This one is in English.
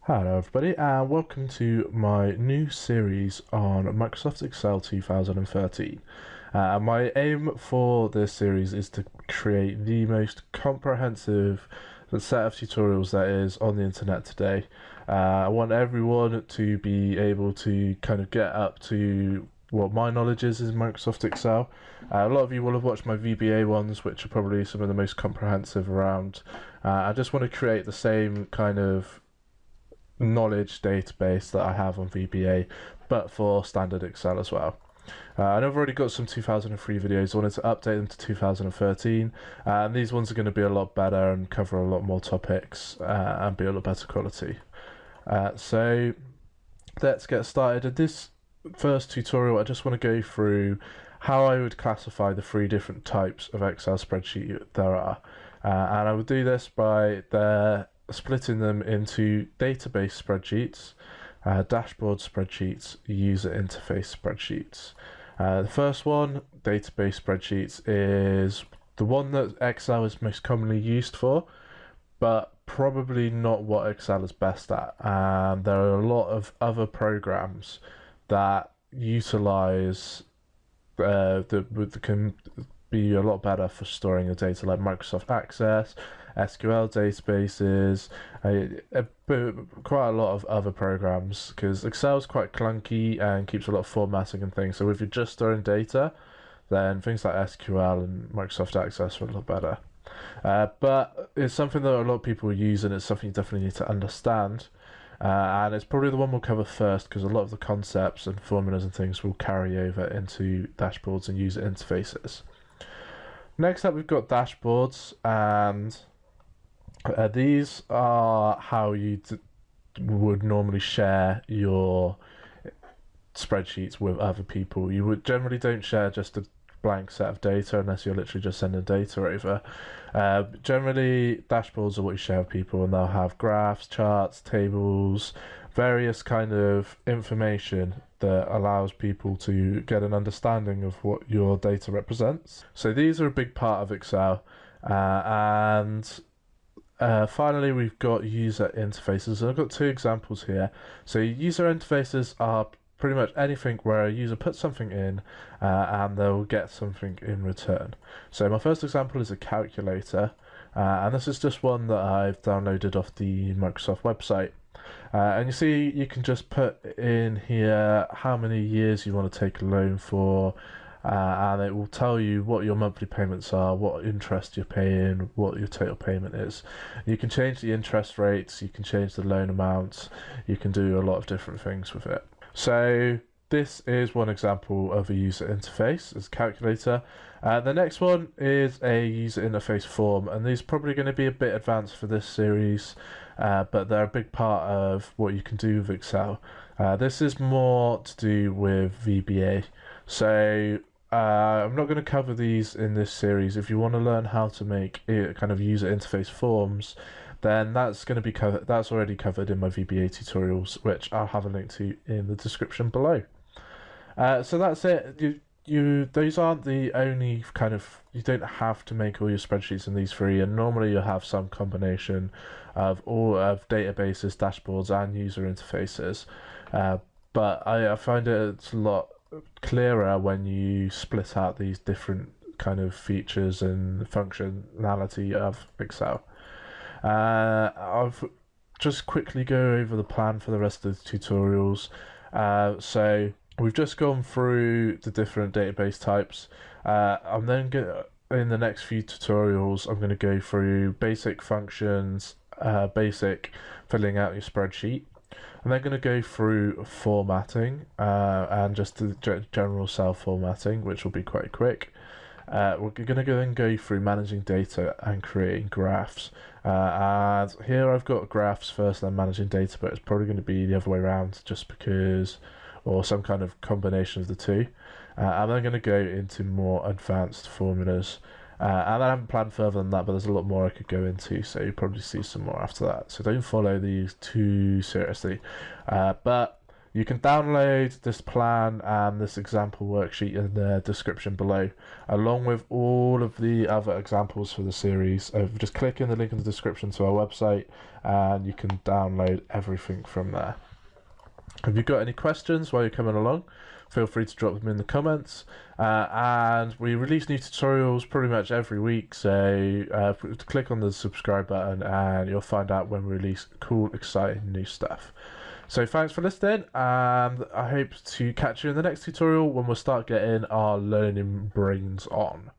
Hello everybody and welcome to my new series on Microsoft Excel 2013. My aim for this series is to create the most comprehensive set of tutorials that is on the internet today. I want everyone to be able to kind of get up to what my knowledge is in Microsoft Excel. A lot of you will have watched my VBA ones, which are probably some of the most comprehensive around. I just want to create the same kind of knowledge database that I have on VBA, but for standard Excel as well. I know I've already got some 2003 videos. I wanted to update them to 2013, and these ones are going to be a lot better and cover a lot more topics and be a lot better quality. So let's get started. In this first tutorial, I just want to go through how I would classify the three different types of Excel spreadsheet there are, and I would do this by splitting them into database spreadsheets, dashboard spreadsheets, user interface spreadsheets. The first one, database spreadsheets, is the one that Excel is most commonly used for, but probably not what Excel is best at. And there are a lot of other programs that utilize that can be a lot better for storing the data, like Microsoft Access, SQL databases, quite a lot of other programs, because Excel is quite clunky and keeps a lot of formatting and things. So if you're just storing data, then things like SQL and Microsoft Access are a lot better. But it's something that a lot of people use, and it's something you definitely need to understand. And it's probably the one we'll cover first, because a lot of the concepts and formulas and things will carry over into dashboards and user interfaces. Next up, we've got dashboards, and these are how you would normally share your spreadsheets with other people. You would generally don't share just a blank set of data unless you're literally just sending data over. Generally, dashboards are what you share with people, and they'll have graphs, charts, tables, various kind of information that allows people to get an understanding of what your data represents. So these are a big part of Excel. Finally, we've got user interfaces, and I've got two examples here. So user interfaces are pretty much anything where a user puts something in and they'll get something in return. So my first example is a calculator, and this is just one that I've downloaded off the Microsoft website. And you see, you can just put in here how many years you want to take a loan for, and it will tell you what your monthly payments are, what interest you're paying, what your total payment is. You can change the interest rates, you can change the loan amounts, you can do a lot of different things with it. So this is one example of a user interface as a calculator. The next one is a user interface form, and these are probably going to be a bit advanced for this series, but they're a big part of what you can do with Excel. This is more to do with VBA. So I'm not going to cover these in this series. If you want to learn how to make kind of user interface forms, then that's going to be covered. That's already covered in my VBA tutorials, which I'll have a link to in the description below. So that's it. Those aren't the only kind of, you don't have to make all your spreadsheets in these three, and normally you'll have some combination of all of databases, dashboards, and user interfaces. But I find it's a lot clearer when you split out these different kind of features and functionality of Excel. I'll just quickly go over the plan for the rest of the tutorials. So we've just gone through the different database types. I'm then in the next few tutorials, I'm going to go through basic functions, basic filling out your spreadsheet. I'm then going to go through formatting and just the general cell formatting, which will be quite quick. We're going to then go through managing data and creating graphs. And here I've got graphs first, then managing data, but it's probably going to be the other way around, just because, or some kind of combination of the two. I'm then going to go into more advanced formulas. And I haven't planned further than that, but there's a lot more I could go into, so you'll probably see some more after that. So don't follow these too seriously. But You can download this plan and this example worksheet in the description below, along with all of the other examples for the series. Just click in the link in the description to our website and you can download everything from there. If you've got any questions while you're coming along, feel free to drop them in the comments. And we release new tutorials pretty much every week, so click on the subscribe button and you'll find out when we release cool, exciting new stuff. So thanks for listening, and I hope to catch you in the next tutorial when we'll start getting our learning brains on.